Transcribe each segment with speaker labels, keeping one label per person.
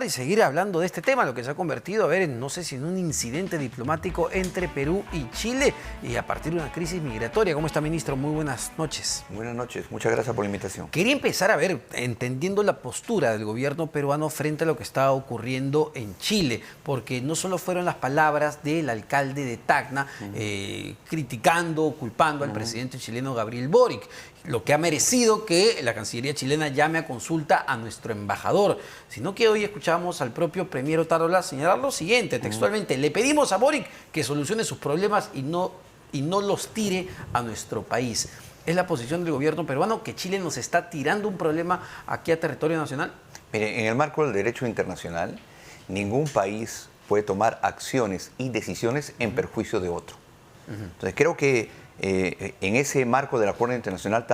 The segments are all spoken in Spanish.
Speaker 1: y seguir hablando de este tema, lo que se ha convertido, a ver, no sé si en un incidente diplomático entre Perú y Chile y a partir de una crisis migratoria. ¿Cómo está, ministro? Muy buenas noches.
Speaker 2: Buenas noches, muchas gracias por la invitación.
Speaker 1: Quería empezar a ver, entendiendo la postura del gobierno peruano frente a lo que está ocurriendo en Chile, porque no solo fueron las palabras del alcalde de Tacna criticando, culpando al presidente chileno Gabriel Boric, lo que ha merecido que la Cancillería chilena llame a consulta a nuestro embajador, sino que hoy escuchamos al propio premier Otárola señalar lo siguiente, textualmente: le pedimos a Boric que solucione sus problemas y no los tire a nuestro país. ¿Es la posición del gobierno peruano que Chile nos está tirando un problema aquí a territorio nacional?
Speaker 2: Mire, en el marco del derecho internacional, ningún país puede tomar acciones y decisiones en perjuicio de otro. Entonces creo que en ese marco del acuerdo internacional,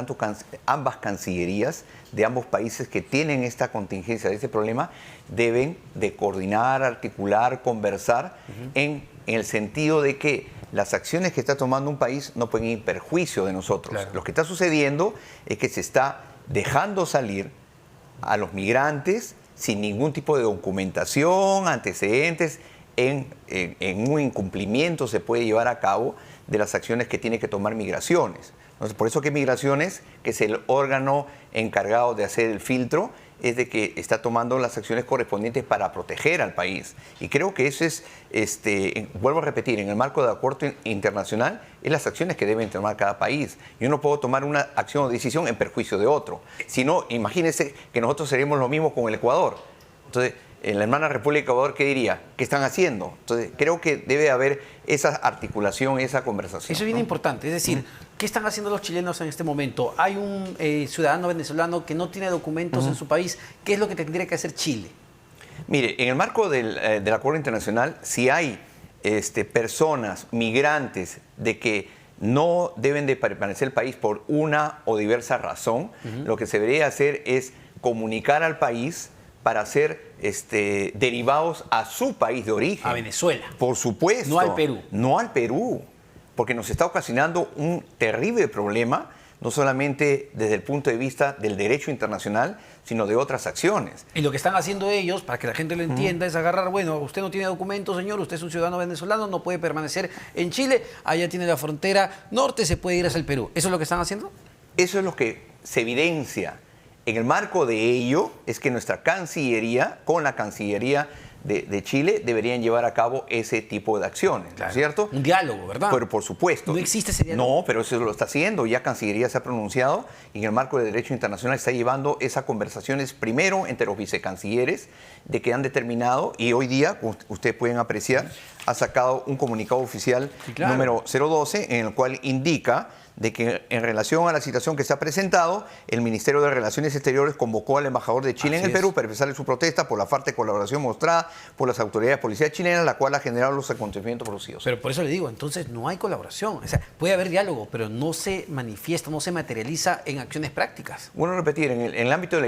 Speaker 2: ambas cancillerías de ambos países que tienen esta contingencia de este problema deben de coordinar, articular, conversar en el sentido de que las acciones que está tomando un país no pueden ir en perjuicio de nosotros. Claro. Lo que está sucediendo es que se está dejando salir a los migrantes sin ningún tipo de documentación, antecedentes, en un incumplimiento se puede llevar a cabo de las acciones que tiene que tomar Migraciones. Entonces, por eso que Migraciones, que es el órgano encargado de hacer el filtro, es de que está tomando las acciones correspondientes para proteger al país. Y creo que eso es, vuelvo a repetir, en el marco del acuerdo internacional, es las acciones que deben tomar cada país. Yo no puedo tomar una acción o decisión en perjuicio de otro. Si no, imagínense que nosotros seríamos lo mismo con el Ecuador. Entonces, en la hermana República de Ecuador, ¿qué diría? ¿Qué están haciendo? Entonces, creo que debe haber esa articulación, esa conversación.
Speaker 1: Eso es bien importante. Es decir, ¿qué están haciendo los chilenos en este momento? Hay un ciudadano venezolano que no tiene documentos en su país. ¿Qué es lo que tendría que hacer Chile?
Speaker 2: Mire, en el marco del acuerdo internacional, si hay personas, migrantes, de que no deben de permanecer en el país por una o diversa razón, lo que se debería hacer es comunicar al país para ser derivados a su país de origen.
Speaker 1: A Venezuela.
Speaker 2: Por supuesto.
Speaker 1: No al Perú.
Speaker 2: No al Perú, porque nos está ocasionando un terrible problema, no solamente desde el punto de vista del derecho internacional, sino de otras acciones.
Speaker 1: Y lo que están haciendo ellos, para que la gente lo entienda, es agarrar, bueno, usted no tiene documentos, señor, usted es un ciudadano venezolano, no puede permanecer en Chile, allá tiene la frontera norte, se puede ir hacia el Perú. ¿Eso es lo que están haciendo?
Speaker 2: Eso es lo que se evidencia. En el marco de ello es que nuestra Cancillería, con la Cancillería de Chile, deberían llevar a cabo ese tipo de acciones, claro. ¿No es cierto?
Speaker 1: Un diálogo, ¿verdad?
Speaker 2: Pero por supuesto.
Speaker 1: ¿No existe ese diálogo?
Speaker 2: No, pero eso lo está haciendo. Ya Cancillería se ha pronunciado y en el marco del derecho internacional está llevando esas conversaciones primero entre los vicecancilleres de que han determinado, y hoy día, como ustedes pueden apreciar, ha sacado un comunicado oficial número 012 en el cual indica de que en relación a la situación que se ha presentado, el Ministerio de Relaciones Exteriores convocó al embajador de Chile en el Perú para expresarle su protesta por la falta de colaboración mostrada por las autoridades policiales chilenas, la cual ha generado los acontecimientos producidos.
Speaker 1: Pero por eso le digo, entonces no hay colaboración. O sea, puede haber diálogo, pero no se manifiesta, no se materializa en acciones prácticas.
Speaker 2: Bueno, repetir, en el ámbito de la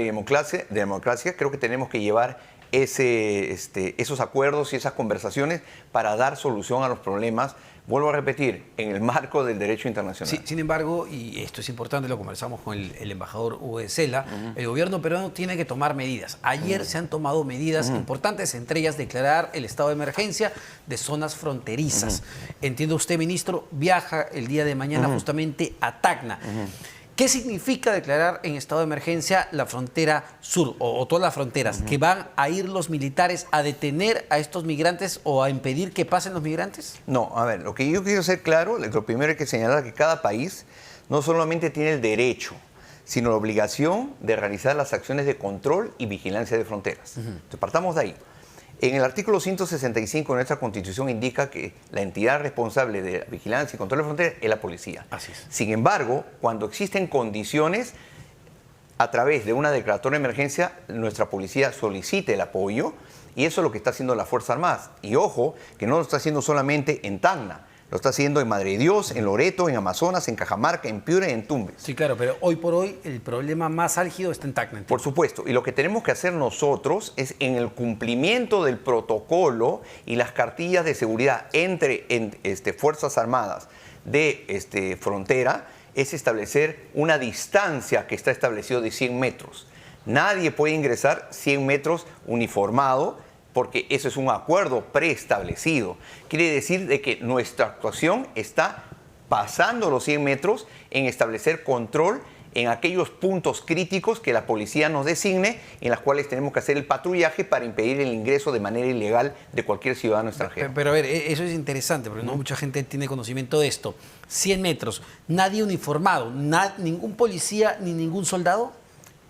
Speaker 2: democracia, creo que tenemos que llevar esos acuerdos y esas conversaciones para dar solución a los problemas. Vuelvo a repetir, en el marco del derecho internacional.
Speaker 1: Sí, sin embargo, y esto es importante, lo conversamos con el embajador Hugo de Sela, el gobierno peruano tiene que tomar medidas. Ayer se han tomado medidas importantes, entre ellas declarar el estado de emergencia de zonas fronterizas. Entiendo usted, ministro, viaja el día de mañana justamente a Tacna. ¿Qué significa declarar en estado de emergencia la frontera sur o todas las fronteras? ¿Que van a ir los militares a detener a estos migrantes o a impedir que pasen los migrantes?
Speaker 2: No, a ver, lo que yo quiero ser claro, lo primero hay que señalar que cada país no solamente tiene el derecho, sino la obligación de realizar las acciones de control y vigilancia de fronteras. Entonces, partamos de ahí. En el artículo 165 de nuestra Constitución indica que la entidad responsable de la vigilancia y control de fronteras es la policía.
Speaker 1: Así es.
Speaker 2: Sin embargo, cuando existen condiciones, a través de una declaratoria de emergencia, nuestra policía solicita el apoyo y eso es lo que está haciendo las Fuerzas Armadas. Y ojo, que no lo está haciendo solamente en Tacna. Lo está haciendo en Madre de Dios, en Loreto, en Amazonas, en Cajamarca, en Piura y en Tumbes.
Speaker 1: Sí, claro, pero hoy por hoy el problema más álgido está en Tacna.
Speaker 2: Por supuesto, y lo que tenemos que hacer nosotros es en el cumplimiento del protocolo y las cartillas de seguridad entre Fuerzas Armadas de frontera, es establecer una distancia que está establecido de 100 metros. Nadie puede ingresar 100 metros uniformado, porque eso es un acuerdo preestablecido. Quiere decir de que nuestra actuación está pasando los 100 metros en establecer control en aquellos puntos críticos que la policía nos designe, en las cuales tenemos que hacer el patrullaje para impedir el ingreso de manera ilegal de cualquier ciudadano extranjero.
Speaker 1: Pero a ver, eso es interesante, porque no mucha gente tiene conocimiento de esto. 100 metros, nadie uniformado, ningún policía ni ningún soldado.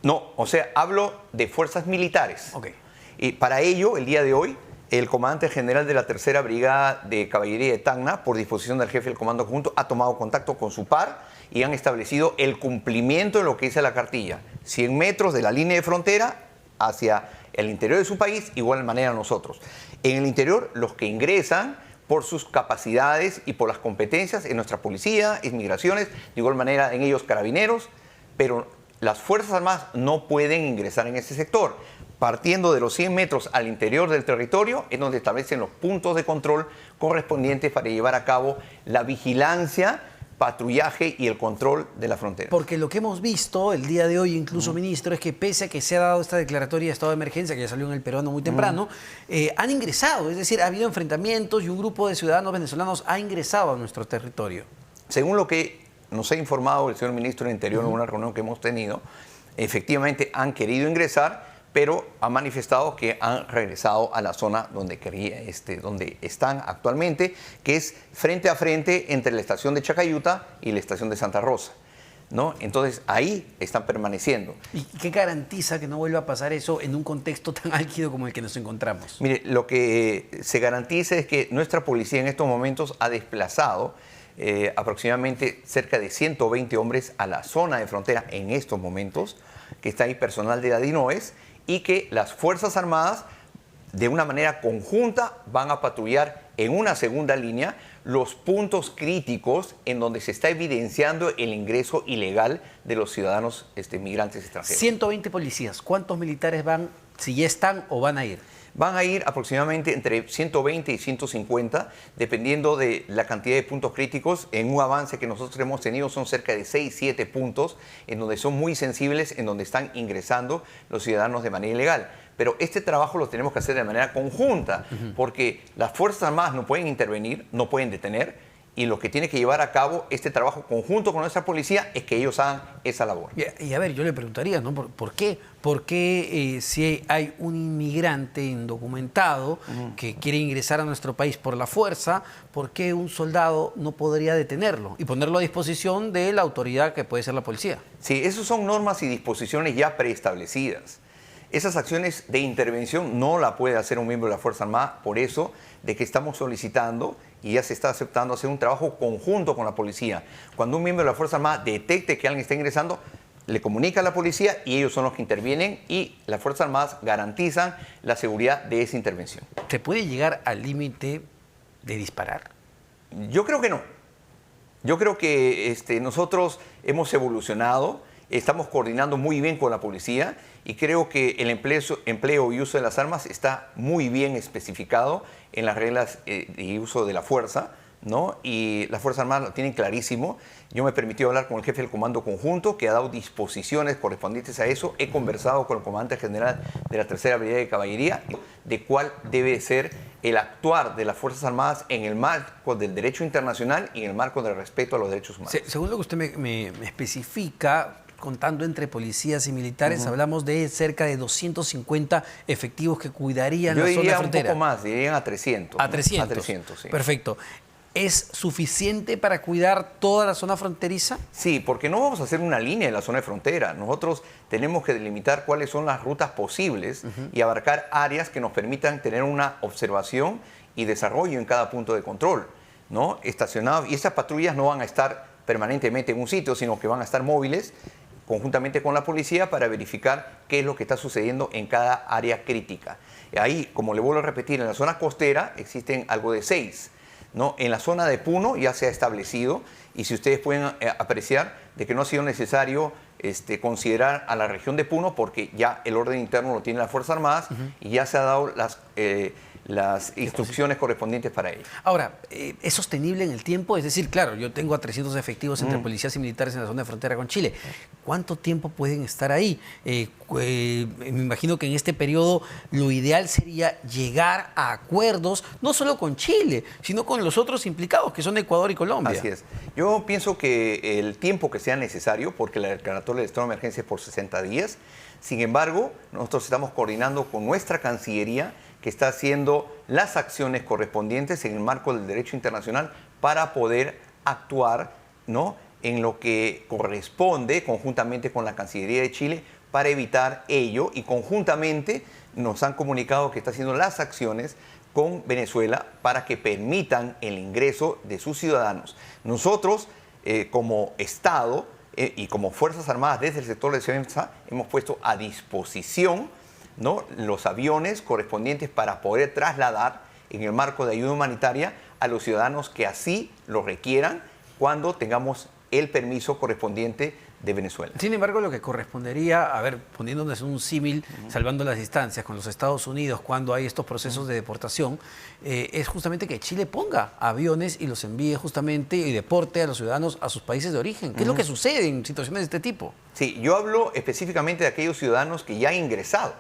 Speaker 2: No, o sea, hablo de fuerzas militares.
Speaker 1: Ok.
Speaker 2: Y para ello, el día de hoy, el comandante general de la Tercera Brigada de Caballería de Tacna, por disposición del jefe del Comando Conjunto, ha tomado contacto con su par y han establecido el cumplimiento de lo que dice la cartilla. 100 metros de la línea de frontera hacia el interior de su país, igual manera nosotros. En el interior, los que ingresan por sus capacidades y por las competencias en nuestra policía, en migraciones, de igual manera en ellos carabineros, pero las Fuerzas Armadas no pueden ingresar en ese sector. Partiendo de los 100 metros al interior del territorio es donde establecen los puntos de control correspondientes para llevar a cabo la vigilancia, patrullaje y el control de la frontera.
Speaker 1: Porque lo que hemos visto el día de hoy, incluso, ministro, es que pese a que se ha dado esta declaratoria de estado de emergencia, que ya salió en el peruano muy temprano, han ingresado, es decir, ha habido enfrentamientos y un grupo de ciudadanos venezolanos ha ingresado a nuestro territorio.
Speaker 2: Según lo que nos ha informado el señor ministro del Interior en una reunión que hemos tenido, efectivamente han querido ingresar, pero han manifestado que han regresado a la zona donde están actualmente, que es frente a frente entre la estación de Chacayuta y la estación de Santa Rosa, ¿no? Entonces ahí están permaneciendo.
Speaker 1: ¿Y qué garantiza que no vuelva a pasar eso en un contexto tan álgido como el que nos encontramos?
Speaker 2: Mire, lo que se garantiza es que nuestra policía en estos momentos ha desplazado aproximadamente cerca de 120 hombres a la zona de frontera en estos momentos, que está ahí personal de la DINOES, y que las Fuerzas Armadas de una manera conjunta van a patrullar en una segunda línea los puntos críticos en donde se está evidenciando el ingreso ilegal de los ciudadanos migrantes extranjeros.
Speaker 1: 120 policías, ¿cuántos militares van, si ya están o van a ir?
Speaker 2: Van a ir aproximadamente entre 120 y 150, dependiendo de la cantidad de puntos críticos. En un avance que nosotros hemos tenido son cerca de 6, 7 puntos, en donde son muy sensibles, en donde están ingresando los ciudadanos de manera ilegal. Pero este trabajo lo tenemos que hacer de manera conjunta, porque las Fuerzas Armadas no pueden intervenir, no pueden detener, y lo que tiene que llevar a cabo este trabajo conjunto con nuestra policía es que ellos hagan esa labor.
Speaker 1: Y a ver, yo le preguntaría, ¿no? ¿Por qué? ¿Por qué si hay un inmigrante indocumentado que quiere ingresar a nuestro país por la fuerza, por qué un soldado no podría detenerlo y ponerlo a disposición de la autoridad que puede ser la policía?
Speaker 2: Sí, esas son normas y disposiciones ya preestablecidas. Esas acciones de intervención no la puede hacer un miembro de la Fuerza Armada, por eso de que estamos solicitando y ya se está aceptando hacer un trabajo conjunto con la policía. Cuando un miembro de la Fuerza Armada detecte que alguien está ingresando, le comunica a la policía y ellos son los que intervienen y las Fuerzas Armadas garantizan la seguridad de esa intervención.
Speaker 1: ¿Se puede llegar al límite de disparar?
Speaker 2: Yo creo que no. Yo creo que nosotros hemos evolucionado, estamos coordinando muy bien con la policía y creo que el empleo y uso de las armas está muy bien especificado en las reglas de uso de la fuerza, ¿no? Y las Fuerzas Armadas lo tienen clarísimo. Yo me he permitido hablar con el jefe del Comando Conjunto, que ha dado disposiciones correspondientes a eso. He conversado con el comandante general de la Tercera Brigada de Caballería de cuál debe ser el actuar de las Fuerzas Armadas en el marco del derecho internacional y en el marco del respeto a los derechos humanos.
Speaker 1: Según lo que usted me especifica, contando entre policías y militares, hablamos de cerca de 250 efectivos que cuidarían la zona de frontera.
Speaker 2: Un poco más, dirían a 300.
Speaker 1: A 300.
Speaker 2: A 300, sí.
Speaker 1: Perfecto. ¿Es suficiente para cuidar toda la zona fronteriza?
Speaker 2: Sí, porque no vamos a hacer una línea en la zona de frontera. Nosotros tenemos que delimitar cuáles son las rutas posibles y abarcar áreas que nos permitan tener una observación y desarrollo en cada punto de control, ¿no? Estacionados. Y esas patrullas no van a estar permanentemente en un sitio, sino que van a estar móviles conjuntamente con la policía para verificar qué es lo que está sucediendo en cada área crítica. Ahí, como le vuelvo a repetir, en la zona costera existen algo de 6, ¿no? En la zona de Puno ya se ha establecido y si ustedes pueden apreciar de que no ha sido necesario considerar a la región de Puno porque ya el orden interno lo tienen las Fuerzas Armadas y ya se ha dado las instrucciones correspondientes para ello.
Speaker 1: Ahora, ¿es sostenible en el tiempo? Es decir, claro, yo tengo a 300 efectivos entre policías y militares en la zona de frontera con Chile. ¿Cuánto tiempo pueden estar ahí? Me imagino que en este periodo lo ideal sería llegar a acuerdos, no solo con Chile, sino con los otros implicados, que son Ecuador y Colombia.
Speaker 2: Así es. Yo pienso que el tiempo que sea necesario, porque la declaratoria del estado de emergencia es por 60 días, sin embargo, nosotros estamos coordinando con nuestra Cancillería, que está haciendo las acciones correspondientes en el marco del derecho internacional para poder actuar, ¿no?, en lo que corresponde conjuntamente con la Cancillería de Chile para evitar ello, y conjuntamente nos han comunicado que está haciendo las acciones con Venezuela para que permitan el ingreso de sus ciudadanos. Nosotros, como Estado y como Fuerzas Armadas desde el sector de defensa, hemos puesto a disposición, ¿no?, los aviones correspondientes para poder trasladar en el marco de ayuda humanitaria a los ciudadanos que así lo requieran cuando tengamos el permiso correspondiente de Venezuela.
Speaker 1: Sin embargo, lo que correspondería, a ver, poniéndonos un símil, salvando las distancias con los Estados Unidos cuando hay estos procesos de deportación, es justamente que Chile ponga aviones y los envíe justamente y deporte a los ciudadanos a sus países de origen. ¿Qué es lo que sucede en situaciones de este tipo?
Speaker 2: Sí, yo hablo específicamente de aquellos ciudadanos que ya han ingresado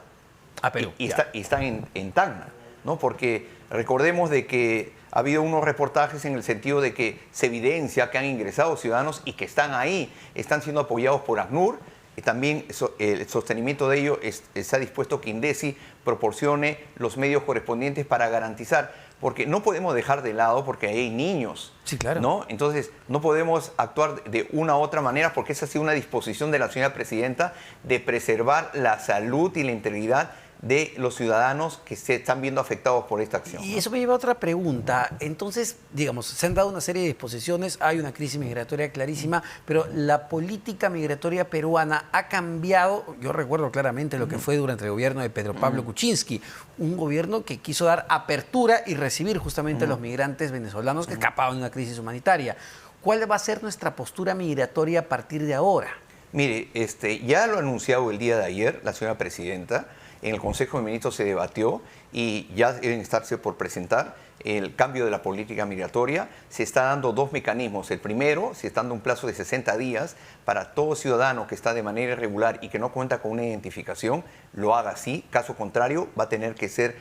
Speaker 1: a Perú
Speaker 2: y están en Tacna, ¿no? Porque recordemos de que ha habido unos reportajes en el sentido de que se evidencia que han ingresado ciudadanos y que están ahí, están siendo apoyados por ACNUR. Y también el sostenimiento de ello está dispuesto que INDECI proporcione los medios correspondientes para garantizar, porque no podemos dejar de lado porque ahí hay niños.
Speaker 1: Sí, claro.
Speaker 2: ¿No? Entonces, no podemos actuar de una u otra manera porque esa ha sido una disposición de la señora presidenta de preservar la salud y la integridad de los ciudadanos que se están viendo afectados por esta acción.
Speaker 1: Y eso me lleva a otra pregunta. Entonces, digamos, se han dado una serie de disposiciones, hay una crisis migratoria clarísima, pero la política migratoria peruana ha cambiado. Yo recuerdo claramente lo que fue durante el gobierno de Pedro Pablo Kuczynski, un gobierno que quiso dar apertura y recibir justamente a los migrantes venezolanos que escapaban de una crisis humanitaria. ¿Cuál va a ser nuestra postura migratoria a partir de ahora?
Speaker 2: Mire, ya lo ha anunciado el día de ayer la señora presidenta. En el Consejo de Ministros se debatió y ya deben estarse por presentar el cambio de la política migratoria. Se está dando dos mecanismos. El primero, se está dando un plazo de 60 días para todo ciudadano que está de manera irregular y que no cuenta con una identificación, lo haga así. Caso contrario, va a tener que ser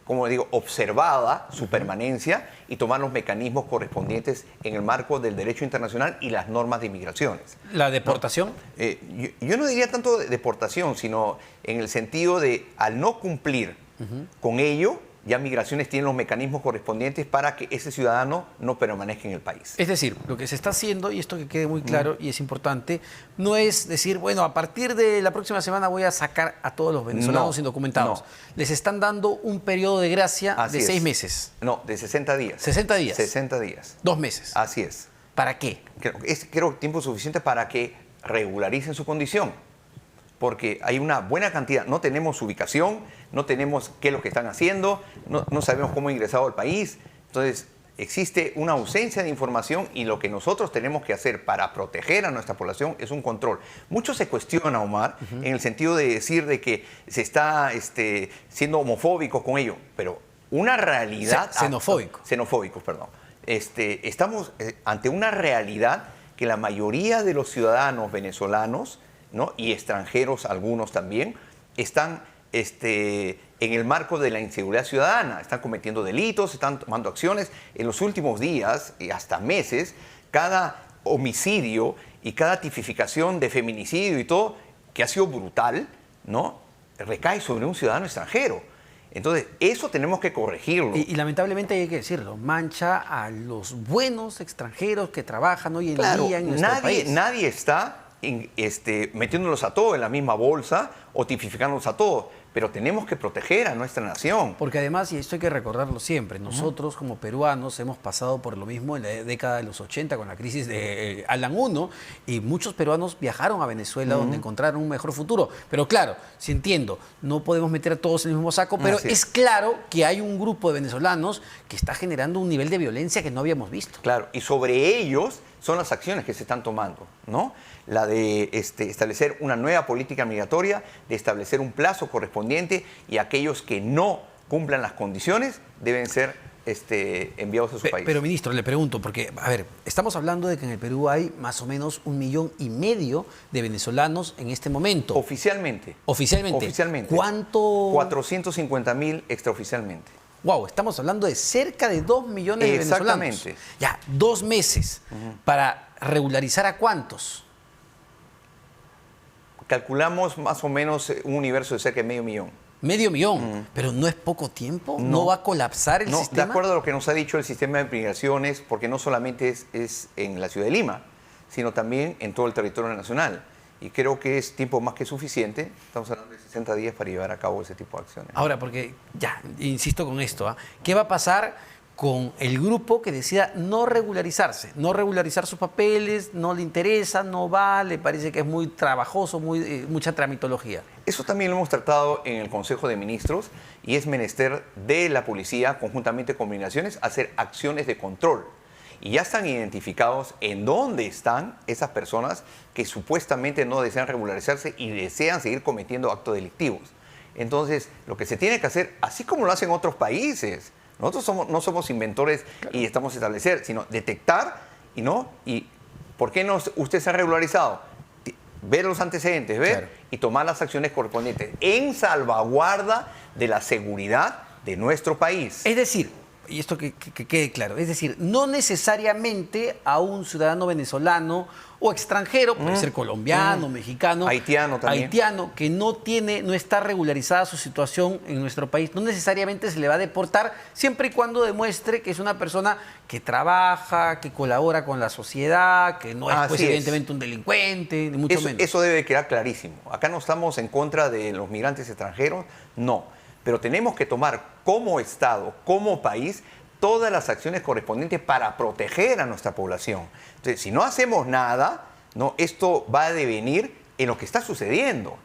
Speaker 2: como digo, observada su permanencia y tomar los mecanismos correspondientes en el marco del derecho internacional y las normas de inmigraciones.
Speaker 1: ¿La deportación?
Speaker 2: ¿No? Yo no diría tanto de deportación, sino en el sentido de al no cumplir con ello, ya Migraciones tiene los mecanismos correspondientes para que ese ciudadano no permanezca en el país.
Speaker 1: Es decir, lo que se está haciendo, y esto que quede muy claro y es importante, no es decir, bueno, a partir de la próxima semana voy a sacar a todos los venezolanos indocumentados. No. Les están dando un periodo de gracia de 6 meses.
Speaker 2: No, de 60 días.
Speaker 1: 60 días.
Speaker 2: 60 días.
Speaker 1: 2 meses.
Speaker 2: Así es.
Speaker 1: ¿Para qué?
Speaker 2: Creo tiempo suficiente para que regularicen su condición. Porque hay una buena cantidad, no tenemos ubicación, no tenemos qué es lo que están haciendo, no sabemos cómo han ingresado al país. Entonces, existe una ausencia de información y lo que nosotros tenemos que hacer para proteger a nuestra población es un control. Mucho se cuestiona, Omar, en el sentido de decir de que se está siendo homofóbico con ello, pero una realidad...
Speaker 1: Xenofóbico.
Speaker 2: Xenofóbico, perdón. Estamos ante una realidad que la mayoría de los ciudadanos venezolanos, ¿no?, y extranjeros, algunos también, están en el marco de la inseguridad ciudadana, están cometiendo delitos, están tomando acciones. En los últimos días y hasta meses, cada homicidio y cada tipificación de feminicidio y todo, que ha sido brutal, ¿no?, recae sobre un ciudadano extranjero. Entonces, eso tenemos que corregirlo.
Speaker 1: Y lamentablemente hay que decirlo, mancha a los buenos extranjeros que trabajan hoy en día en nuestro país.
Speaker 2: Nadie está metiéndolos a todos en la misma bolsa o tipificándolos a todos, pero tenemos que proteger a nuestra nación.
Speaker 1: Porque además, y esto hay que recordarlo siempre, nosotros como peruanos hemos pasado por lo mismo en la década de los 80 con la crisis de Alan I, y muchos peruanos viajaron a Venezuela donde encontraron un mejor futuro. Pero claro, sí entiendo, no podemos meter a todos en el mismo saco, pero es claro que hay un grupo de venezolanos que está generando un nivel de violencia que no habíamos visto.
Speaker 2: Claro, y sobre ellos son las acciones que se están tomando, ¿no? La de establecer una nueva política migratoria, de establecer un plazo correspondiente correspondiente y aquellos que no cumplan las condiciones deben ser enviados a su país.
Speaker 1: Pero, ministro, le pregunto, porque, a ver, estamos hablando de que en el Perú hay más o menos 1,5 millones de venezolanos en este momento.
Speaker 2: Oficialmente.
Speaker 1: Oficialmente.
Speaker 2: Oficialmente.
Speaker 1: ¿Cuánto?
Speaker 2: 450.000 extraoficialmente.
Speaker 1: Wow, estamos hablando de cerca de 2 millones de venezolanos.
Speaker 2: Exactamente.
Speaker 1: Ya, 2 meses. ¿Para regularizar a cuántos?
Speaker 2: Calculamos más o menos un universo de cerca de medio millón.
Speaker 1: Medio millón, pero no es poco tiempo, no va a colapsar el sistema.
Speaker 2: De acuerdo a lo que nos ha dicho el sistema de migraciones, porque no solamente es en la ciudad de Lima, sino también en todo el territorio nacional. Y creo que es tiempo más que suficiente, estamos hablando de 60 días para llevar a cabo ese tipo de acciones.
Speaker 1: Ahora, porque ya, insisto con esto, ¿qué va a pasar con el grupo que decida no regularizarse, no regularizar sus papeles, no le interesa, no va, le parece que es muy trabajoso, mucha tramitología?
Speaker 2: Eso también lo hemos tratado en el Consejo de Ministros y es menester de la policía, conjuntamente con Migraciones, hacer acciones de control. Y ya están identificados en dónde están esas personas que supuestamente no desean regularizarse y desean seguir cometiendo actos delictivos. Entonces, lo que se tiene que hacer, así como lo hacen otros países, nosotros no somos inventores y estamos a establecer, sino detectar y ¿por qué no usted se ha regularizado? Ver los antecedentes, y tomar las acciones correspondientes en salvaguarda de la seguridad de nuestro país.
Speaker 1: Es decir, y esto que quede claro, es decir, no necesariamente a un ciudadano venezolano o extranjero, puede ser colombiano, mexicano,
Speaker 2: haitiano también,
Speaker 1: haitiano, que no está regularizada su situación en nuestro país, no necesariamente se le va a deportar siempre y cuando demuestre que es una persona que trabaja, que colabora con la sociedad, que no es pues, evidentemente un delincuente, ni mucho menos.
Speaker 2: Eso debe quedar clarísimo. Acá no estamos en contra de los migrantes extranjeros, no. Pero tenemos que tomar como Estado, como país, todas las acciones correspondientes para proteger a nuestra población. Entonces, si no hacemos nada, esto va a devenir en lo que está sucediendo,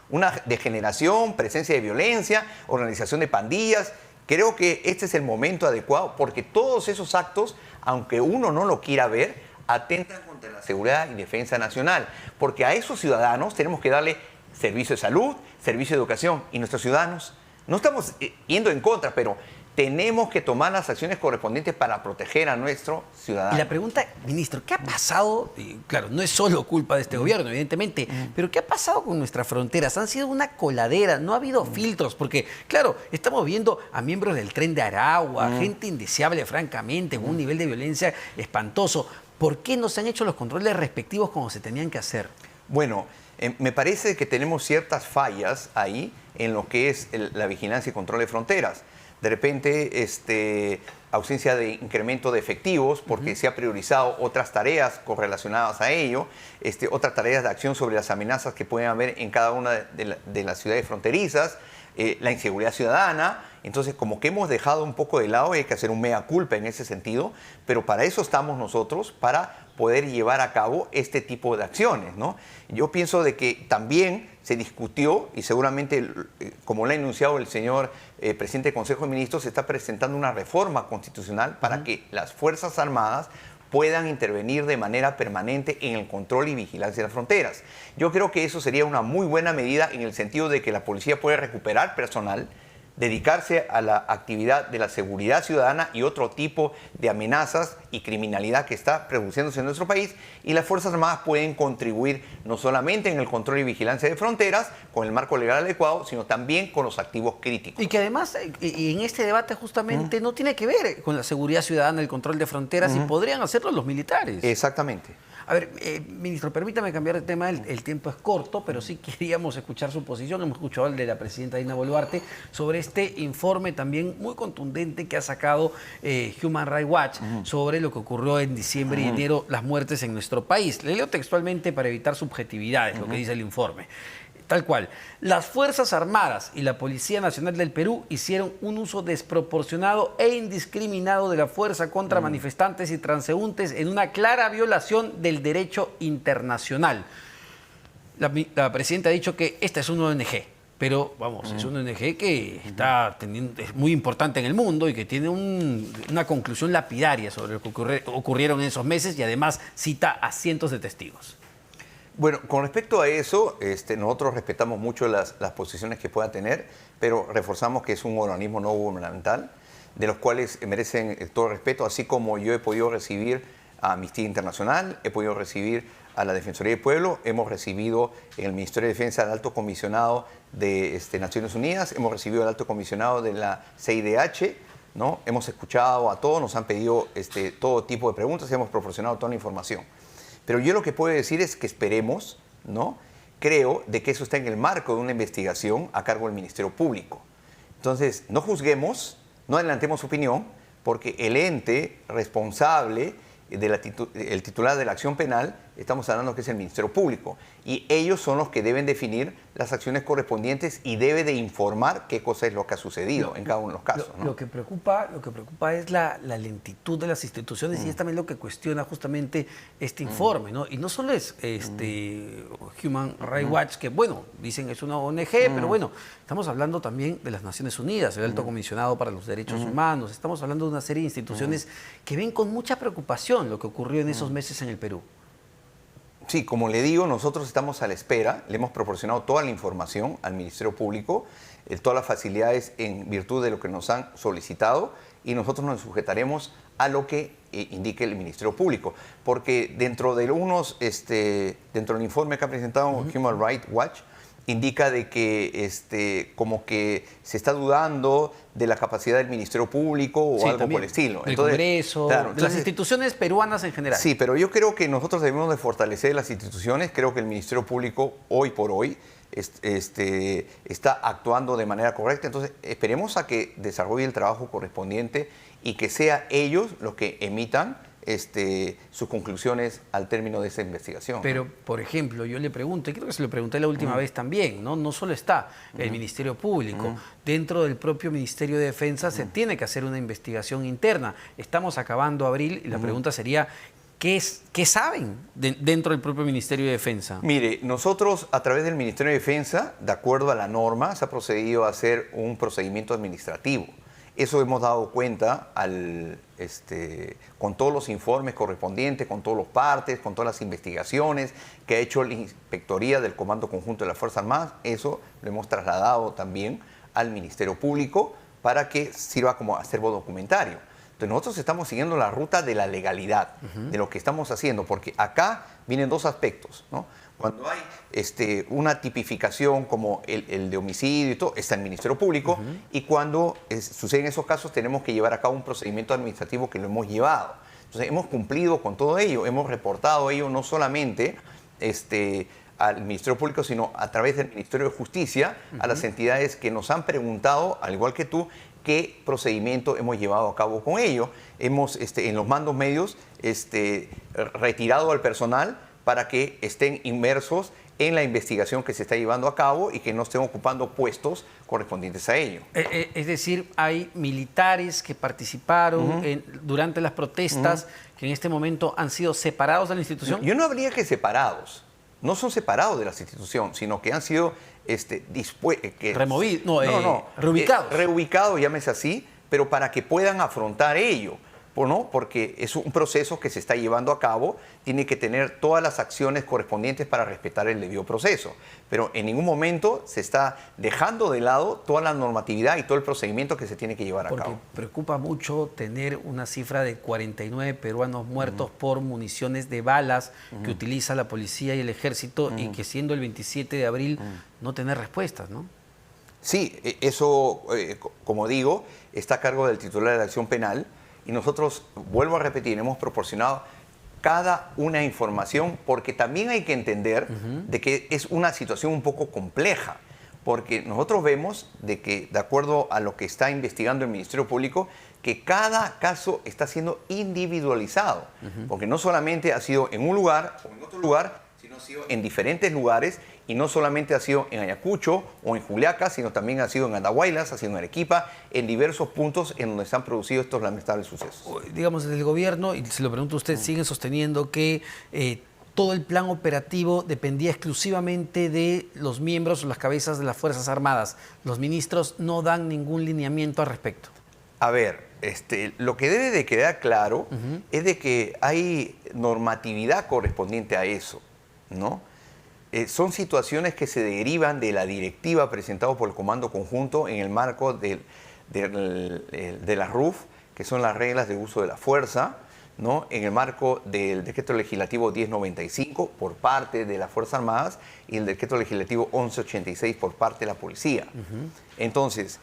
Speaker 2: una degeneración, presencia de violencia, organización de pandillas. Creo que este es el momento adecuado porque todos esos actos, aunque uno no lo quiera ver, atentan contra la seguridad y defensa nacional. Porque a esos ciudadanos tenemos que darle servicio de salud, servicio de educación. Y nuestros ciudadanos, no estamos yendo en contra, pero tenemos que tomar las acciones correspondientes para proteger a nuestro ciudadano.
Speaker 1: Y la pregunta, ministro, ¿qué ha pasado? Y claro, no es solo culpa de este gobierno, evidentemente, pero ¿qué ha pasado con nuestras fronteras? Han sido una coladera, no ha habido filtros, porque, claro, estamos viendo a miembros del Tren de Aragua, gente indeseable, francamente, con un nivel de violencia espantoso. ¿Por qué no se han hecho los controles respectivos como se tenían que hacer?
Speaker 2: Bueno, me parece que tenemos ciertas fallas ahí en lo que es la vigilancia y control de fronteras. De repente, ausencia de incremento de efectivos porque se ha priorizado otras tareas correlacionadas a ello, otras tareas de acción sobre las amenazas que pueden haber en cada una de las ciudades fronterizas, la inseguridad ciudadana. Entonces, como que hemos dejado un poco de lado y hay que hacer un mea culpa en ese sentido, pero para eso estamos nosotros, para poder llevar a cabo este tipo de acciones, Yo pienso de que también se discutió y seguramente, como lo ha enunciado el señor presidente del Consejo de Ministros, se está presentando una reforma constitucional para que las Fuerzas Armadas puedan intervenir de manera permanente en el control y vigilancia de las fronteras. Yo creo que eso sería una muy buena medida en el sentido de que la policía puede recuperar personal, dedicarse a la actividad de la seguridad ciudadana y otro tipo de amenazas y criminalidad que está produciéndose en nuestro país, y las Fuerzas Armadas pueden contribuir no solamente en el control y vigilancia de fronteras con el marco legal adecuado, sino también con los activos críticos.
Speaker 1: Y que además, y en este debate justamente no tiene que ver con la seguridad ciudadana, el control de fronteras, y podrían hacerlo los militares.
Speaker 2: Exactamente.
Speaker 1: A ver, ministro, permítame cambiar de tema, el tiempo es corto, pero sí queríamos escuchar su posición. Hemos escuchado el de la presidenta Dina Boluarte sobre este informe también muy contundente que ha sacado Human Rights Watch sobre lo que ocurrió en diciembre y enero, las muertes en nuestro país. Le leo textualmente para evitar subjetividades, lo que dice el informe. Tal cual. Las Fuerzas Armadas y la Policía Nacional del Perú hicieron un uso desproporcionado e indiscriminado de la fuerza contra manifestantes y transeúntes en una clara violación del derecho internacional. La presidenta ha dicho que esta es una ONG, pero vamos, es una ONG que es muy importante en el mundo y que tiene una conclusión lapidaria sobre lo que ocurrieron en esos meses y además cita a cientos de testigos.
Speaker 2: Bueno, con respecto a eso, nosotros respetamos mucho las posiciones que pueda tener, pero reforzamos que es un organismo no gubernamental, de los cuales merecen todo respeto, así como yo he podido recibir a Amnistía Internacional, he podido recibir a la Defensoría del Pueblo, hemos recibido en el Ministerio de Defensa al Alto Comisionado de Naciones Unidas, hemos recibido al Alto Comisionado de la CIDH, ¿no? Hemos escuchado a todos, nos han pedido todo tipo de preguntas y hemos proporcionado toda la información. Pero yo lo que puedo decir es que esperemos, ¿no? Creo de que eso está en el marco de una investigación a cargo del Ministerio Público. Entonces, no juzguemos, no adelantemos opinión, porque el ente responsable, el titular de la acción penal, estamos hablando que es el Ministerio Público. Y ellos son los que deben definir las acciones correspondientes y debe de informar qué cosa es lo que ha sucedido en cada uno de los casos, ¿no?
Speaker 1: Lo que preocupa es la lentitud de las instituciones y es también lo que cuestiona justamente este informe, ¿no? Y no solo es Human Rights Watch, que bueno, dicen es una ONG, pero bueno, estamos hablando también de las Naciones Unidas, el Alto Comisionado para los Derechos Humanos, estamos hablando de una serie de instituciones que ven con mucha preocupación lo que ocurrió en esos meses en el Perú.
Speaker 2: Sí, como le digo, nosotros estamos a la espera, le hemos proporcionado toda la información al Ministerio Público, todas las facilidades en virtud de lo que nos han solicitado y nosotros nos sujetaremos a lo que indique el Ministerio Público, porque dentro del informe que ha presentado Human Rights Watch, indica de que como que se está dudando de la capacidad del Ministerio Público o
Speaker 1: sí,
Speaker 2: algo por el estilo.
Speaker 1: Del Congreso,
Speaker 2: claro,
Speaker 1: de las instituciones peruanas en general.
Speaker 2: Sí, pero yo creo que nosotros debemos de fortalecer las instituciones. Creo que el Ministerio Público hoy por hoy está actuando de manera correcta. Entonces esperemos a que desarrolle el trabajo correspondiente y que sea ellos los que emitan sus conclusiones al término de esa investigación.
Speaker 1: Pero, por ejemplo, yo le pregunto, y creo que se lo pregunté la última vez también, no solo está el Ministerio Público, dentro del propio Ministerio de Defensa se tiene que hacer una investigación interna. Estamos acabando abril y la pregunta sería, ¿qué saben dentro del propio Ministerio de Defensa?
Speaker 2: Mire, nosotros a través del Ministerio de Defensa, de acuerdo a la norma, se ha procedido a hacer un procedimiento administrativo. Eso hemos dado cuenta con todos los informes correspondientes, con todos los partes, con todas las investigaciones que ha hecho la Inspectoría del Comando Conjunto de las Fuerzas Armadas. Eso lo hemos trasladado también al Ministerio Público para que sirva como acervo documentario. Entonces nosotros estamos siguiendo la ruta de la legalidad de lo que estamos haciendo, porque acá vienen dos aspectos, ¿no? Cuando hay una tipificación como el de homicidio y todo, está el Ministerio Público, y cuando suceden esos casos tenemos que llevar a cabo un procedimiento administrativo que lo hemos llevado. Entonces hemos cumplido con todo ello, hemos reportado ello no solamente al Ministerio Público, sino a través del Ministerio de Justicia, a las entidades que nos han preguntado, al igual que tú, qué procedimiento hemos llevado a cabo con ello. Hemos, en los mandos medios, retirado al personal para que estén inmersos en la investigación que se está llevando a cabo y que no estén ocupando puestos correspondientes a ello.
Speaker 1: Es decir, hay militares que participaron durante las protestas que en este momento han sido separados de la institución.
Speaker 2: Yo no habría que separados. No son separados de la institución, sino que han sido reubicados. Reubicados, llámese así, pero para que puedan afrontar ello. ¿No? Porque es un proceso que se está llevando a cabo, tiene que tener todas las acciones correspondientes para respetar el debido proceso. Pero en ningún momento se está dejando de lado toda la normatividad y todo el procedimiento que se tiene que llevar a cabo.
Speaker 1: Porque preocupa mucho tener una cifra de 49 peruanos muertos por municiones de balas que utiliza la policía y el ejército y que siendo el 27 de abril no tener respuestas, ¿no?
Speaker 2: Sí, eso, como digo, está a cargo del titular de la acción penal. Y nosotros, vuelvo a repetir, hemos proporcionado cada una información porque también hay que entender de que es una situación un poco compleja. Porque nosotros vemos de que, de acuerdo a lo que está investigando el Ministerio Público, que cada caso está siendo individualizado. Porque no solamente ha sido en un lugar o en otro lugar, sino ha sido en diferentes lugares. Y no solamente ha sido en Ayacucho o en Juliaca, sino también ha sido en Andahuaylas, ha sido en Arequipa, en diversos puntos en donde se han producido estos lamentables sucesos.
Speaker 1: Digamos, desde el gobierno, y se lo pregunto a usted, siguen sosteniendo que todo el plan operativo dependía exclusivamente de los miembros o las cabezas de las Fuerzas Armadas. Los ministros no dan ningún lineamiento al respecto.
Speaker 2: A ver, lo que debe de quedar claro es de que hay normatividad correspondiente a eso, ¿no? son situaciones que se derivan de la directiva presentada por el Comando Conjunto en el marco de la RUF, que son las reglas de uso de la fuerza, ¿no? En el marco del Decreto Legislativo 1095 por parte de las Fuerzas Armadas y el Decreto Legislativo 1186 por parte de la Policía. Entonces,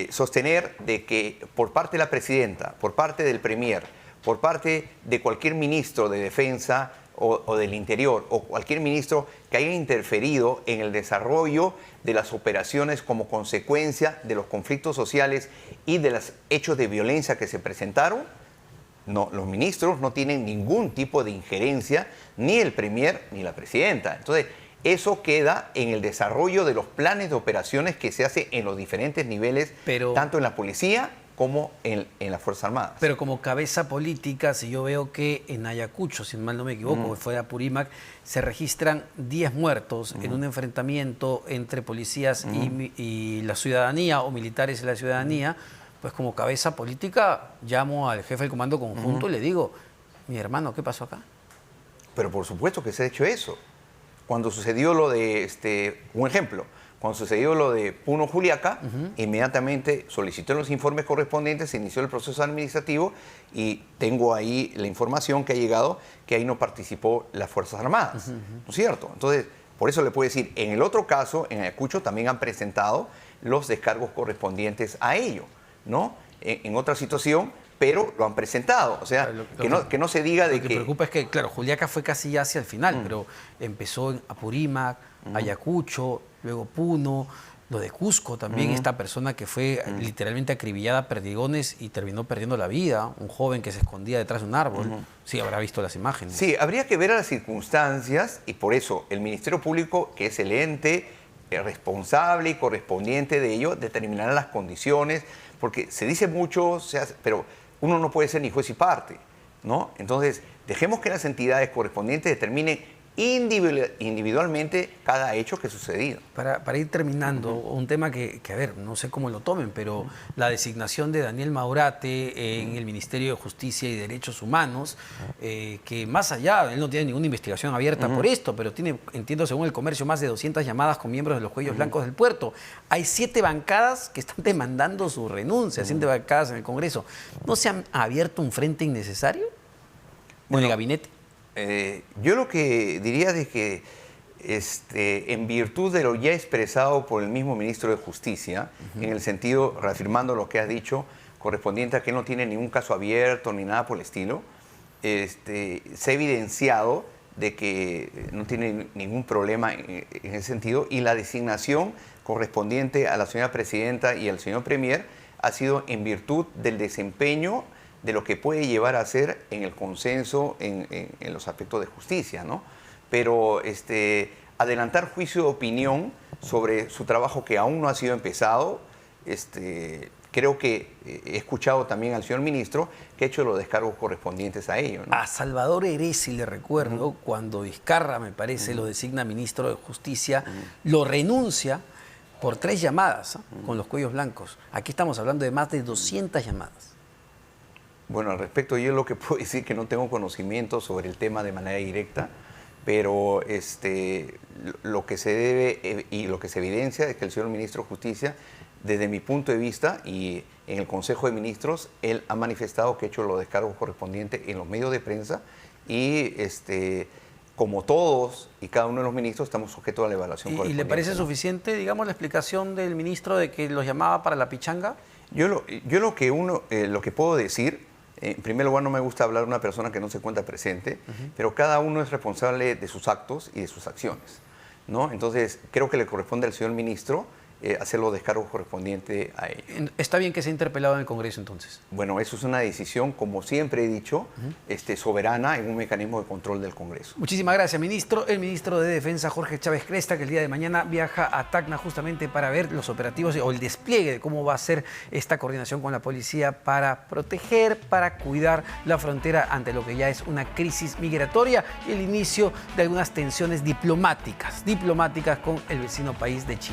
Speaker 2: sostener de que por parte de la Presidenta, por parte del Premier, por parte de cualquier ministro de Defensa o del Interior o cualquier ministro que haya interferido en el desarrollo de las operaciones como consecuencia de los conflictos sociales y de los hechos de violencia que se presentaron, no, los ministros no tienen ningún tipo de injerencia, ni el Premier ni la Presidenta. Entonces, eso queda en el desarrollo de los planes de operaciones que se hace en los diferentes niveles, tanto en la policía como en las Fuerzas Armadas.
Speaker 1: Pero como cabeza política, si yo veo que en Ayacucho, si mal no me equivoco, fue a Apurímac, se registran 10 muertos en un enfrentamiento entre policías y la ciudadanía, o militares y la ciudadanía, pues como cabeza política llamo al jefe del Comando Conjunto y le digo, mi hermano, ¿qué pasó acá?
Speaker 2: Pero por supuesto que se ha hecho eso. Cuando sucedió lo de, un ejemplo, cuando sucedió lo de Puno Juliaca, inmediatamente solicitó los informes correspondientes, se inició el proceso administrativo y tengo ahí la información que ha llegado que ahí no participó las Fuerzas Armadas, ¿no es cierto? Entonces, por eso le puedo decir, en el otro caso, en Ayacucho también han presentado los descargos correspondientes a ello, ¿no? En otra situación, pero lo han presentado. O sea, que no se diga de que...
Speaker 1: Lo que preocupa es que, claro, Juliaca fue casi ya hacia el final, pero empezó en Apurímac, Ayacucho, luego Puno, lo de Cusco también, esta persona que fue literalmente acribillada a perdigones y terminó perdiendo la vida, un joven que se escondía detrás de un árbol. Sí, habrá visto las imágenes.
Speaker 2: Sí, habría que ver las circunstancias y por eso el Ministerio Público, que es el ente responsable y correspondiente de ello, determinará las condiciones, porque se dice mucho, pero uno no puede ser ni juez y parte, ¿no? Entonces, dejemos que las entidades correspondientes determinen individualmente cada hecho que ha sucedido.
Speaker 1: Para ir terminando, un tema que, a ver, no sé cómo lo tomen, pero la designación de Daniel Maurate en el Ministerio de Justicia y Derechos Humanos, que más allá, él no tiene ninguna investigación abierta por esto, pero tiene, entiendo según el Comercio, más de 200 llamadas con miembros de los cuellos blancos del puerto. Hay 7 bancadas que están demandando su renuncia, 7 bancadas en el Congreso. ¿No se ha abierto un frente innecesario en el gabinete?
Speaker 2: Yo lo que diría es que en virtud de lo ya expresado por el mismo ministro de Justicia, en el sentido, reafirmando lo que has dicho, correspondiente a que no tiene ningún caso abierto ni nada por el estilo, se ha evidenciado de que no tiene ningún problema en ese sentido y la designación correspondiente a la señora Presidenta y al señor Premier ha sido en virtud del desempeño de lo que puede llevar a ser en el consenso en los aspectos de justicia, ¿no? Pero adelantar juicio de opinión sobre su trabajo que aún no ha sido empezado, creo que he escuchado también al señor ministro que ha hecho los descargos correspondientes a ello, ¿no?
Speaker 1: A Salvador Heresi le recuerdo, cuando Vizcarra, me parece, lo designa ministro de Justicia, lo renuncia por 3 llamadas con los cuellos blancos. Aquí estamos hablando de más de 200 llamadas.
Speaker 2: Bueno, al respecto yo lo que puedo decir que no tengo conocimiento sobre el tema de manera directa, pero lo que se debe y lo que se evidencia es que el señor ministro de Justicia, desde mi punto de vista y en el Consejo de Ministros, él ha manifestado que ha hecho los descargos correspondientes en los medios de prensa y como todos y cada uno de los ministros estamos sujetos a la evaluación correspondiente.
Speaker 1: ¿Y le parece suficiente, digamos, la explicación del ministro de que los llamaba para la pichanga?
Speaker 2: Yo lo que puedo decir, en primer lugar, no me gusta hablar de una persona que no se encuentra presente, pero cada uno es responsable de sus actos y de sus acciones, ¿no? Entonces, creo que le corresponde al señor ministro hacer los descargos correspondientes a ello.
Speaker 1: ¿Está bien que sea interpelado en el Congreso entonces?
Speaker 2: Bueno, eso es una decisión, como siempre he dicho, soberana en un mecanismo de control del Congreso.
Speaker 1: Muchísimas gracias, ministro. El ministro de Defensa, Jorge Chávez Cresta, que el día de mañana viaja a Tacna justamente para ver los operativos o el despliegue de cómo va a ser esta coordinación con la policía para proteger, para cuidar la frontera ante lo que ya es una crisis migratoria y el inicio de algunas tensiones diplomáticas con el vecino país de Chile.